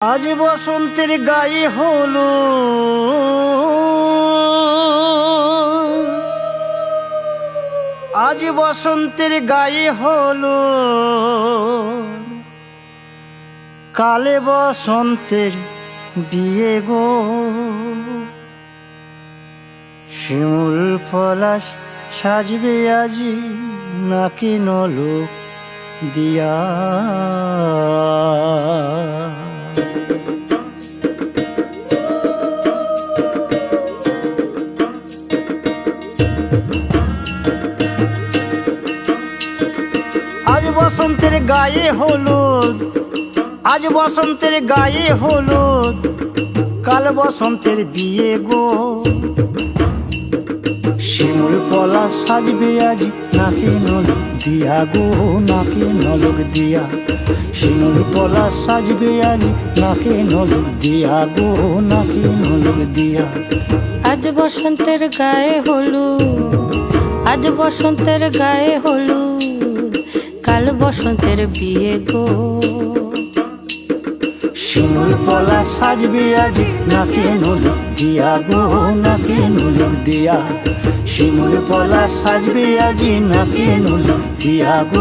আজ বসন্তের গায়ে হলো আজ বসন্তের গায়ে হলো কালে বসন্তের বিয়ে গো। শিমুল পলাশ সাজবে আজি নাকি নলক দিয়া। আজ বসন্তের গায়ে হলুদ আজ বসন্তের গায়ে হলুদ কাল বসন্তের বিয়ে গো। শিমুল পলাশ সাজবে আজ নাকি নলক দিয়া গো, নাকি নলক দিয়া। শিমুল পলাশ সাজবে আজ নাকি নলক দিয়া গো, নাকি নলক দিয়া। আজ বসন্তের গায়ে হলুদ আজ বসন্তের গায়ে হলুদ কাল বসন্তের বিয়ে গো। শিমুল পলাশ সাজবে আজ নাকি নলক দিয়া গো, নাকি নলক দিয়া। শিমুল পলাশ সাজবে আজ নাকি নলক দিয়া গো।